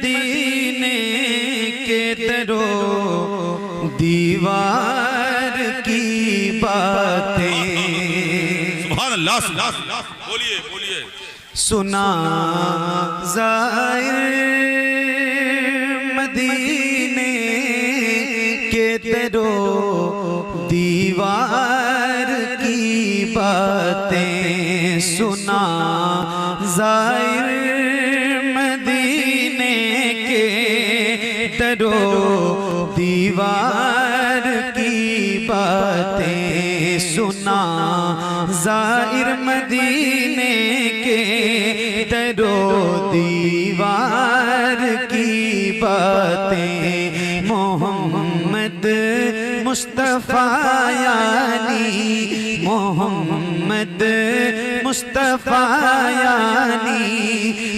मदीने के दरो दीवार की बातें। सुभान अल्लाह, बोलिए बोलिए। सुना ज़ाहिर मदीने के दरो दीवार की बातें। सुना ज़ाहिर मदीने के दरो दीवार की बातें। सुना ज़ाहिर मदीने के दरो दीवार की बातें। मोहम्मद मुस्तफ़ा यानी मोहम्मद मुस्तफ़ा यानी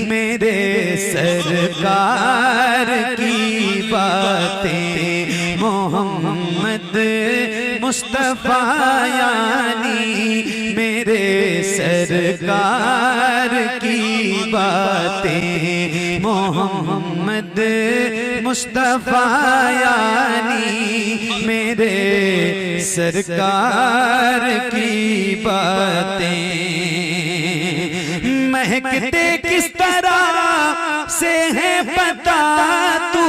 मेरे सरकार की बातें। मोहम्मद मुस्तफ़ा यानी मेरे सरकार की बातें। मोहम्मद मुस्तफ़ा यानी मेरे सरकार की बातें। महकते किस तरह से है पता तू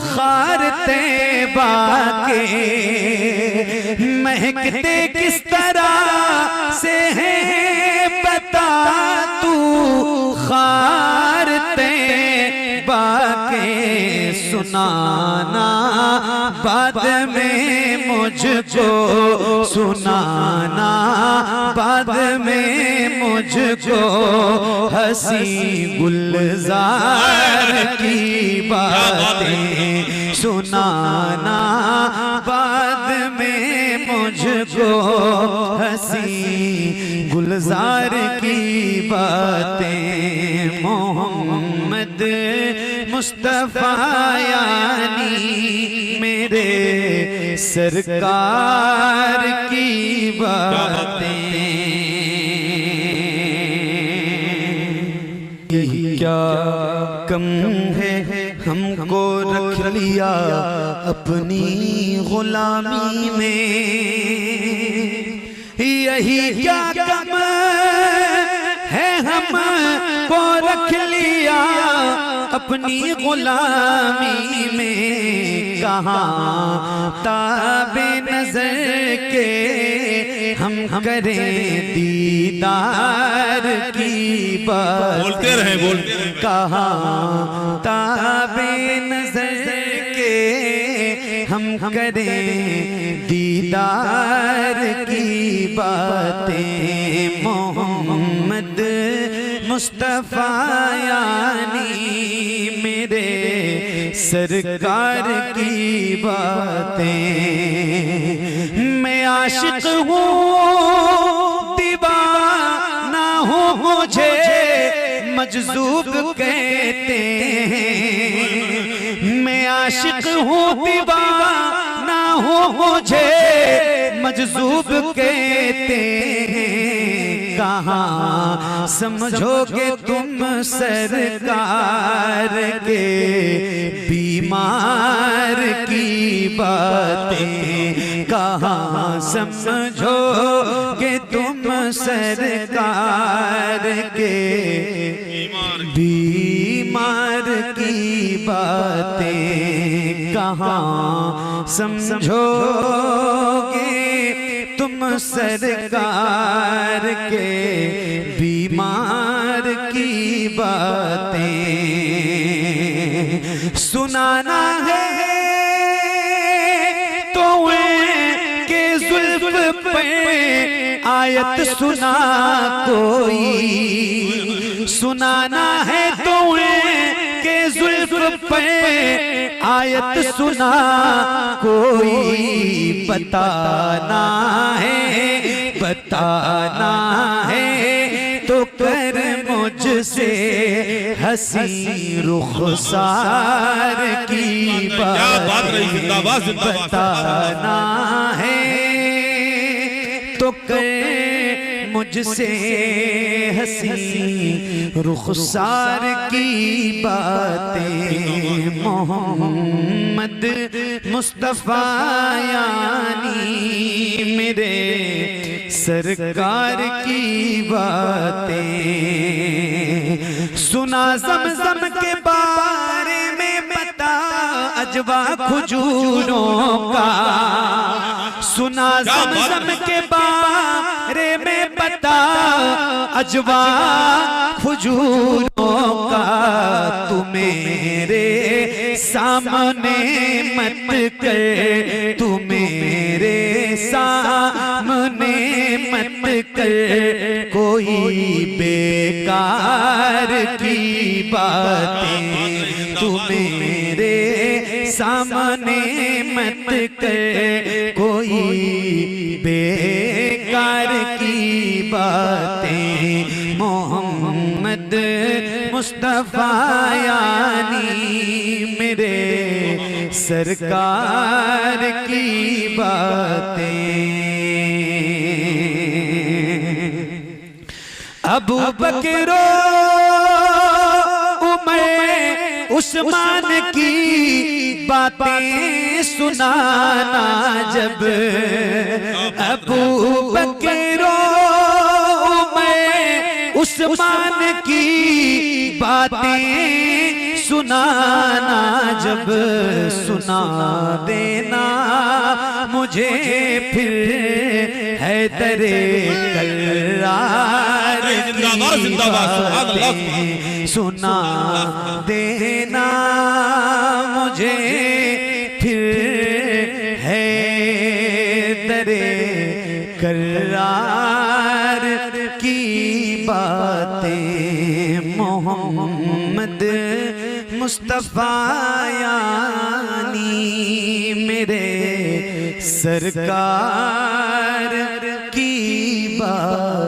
खारते बाके। महकते किस तरह से है पता तू खारते बाके। सुनाना बाद में मुझको, सुनाना बाद में मुझको हंसी गुलजार की बातें। सुनाना बाद में मुझको हंसी गुलजार की बातें। मोहम्मद मुस्तफ़ा यानी मेरे सरकार की बातें। क्या कम है हमको रख लिया अपनी गुलामी में। यही क्या कम है हमको रख लिया अपनी गुलामी में। कहाँ ताबे नजर के हम करें दीदार की बात। बोलते रहे बोलते रहे। कहाँ ताबे नजर के हम करें दीदार की बातें। मोहम्मद मुस्तफ़ा यानी मेरे सरकार की बातें। मैं आशिक हूँ दीवाना हूँ मुझे मजज़ूब कहते हैं। मैं आशिक हूँ दीवाना हूँ मुझे मजज़ूब कहते हैं। कहाँ समझोगे तुम सरकार के बीमार की बातें। कहाँ समझोगे तुम सरकार के बीमार की बातें। कहाँ समझोगे तुम सरकार के बीमार की बातें। सुनाना है तो के जुल्फ पे आयत सुना कोई। सुनाना है तो के जुल्फ पे आयत सुना कोई। बताना है तो कर मुझसे हंसी रुखसार की बात। बताना है तो कर मुझसे हंसी रुखसार की बातें, मोहम्मद मुस्तफा यानी मेरे सरकार की बातें। सुना ज़मज़म के बारे में बता अजवा खजूरों का, सुना ज़मज़म के बारे में बता अजवा खजूरों का। तू मेरे सामने मत कर, तू मेरे सामने मत कर कोई बेकार की बातें, तू मेरे सामने मत कर कोई बेकार की बातें। मोहम्मद मुस्तफा यानी मेरे सरकार की बातें। अबू बकर उमर उस्मान की बातें सुनाना जब, अबू बकर उमर उस्मान की बातें सुनाना जब, सुना देना मुझे फिर हैदरे कर्रार की बातें, सुना देना मुझे फिर हैदरे कर्रार की बातें। मोहम्मद मुस्तफा यानी मेरे सरकार की बात।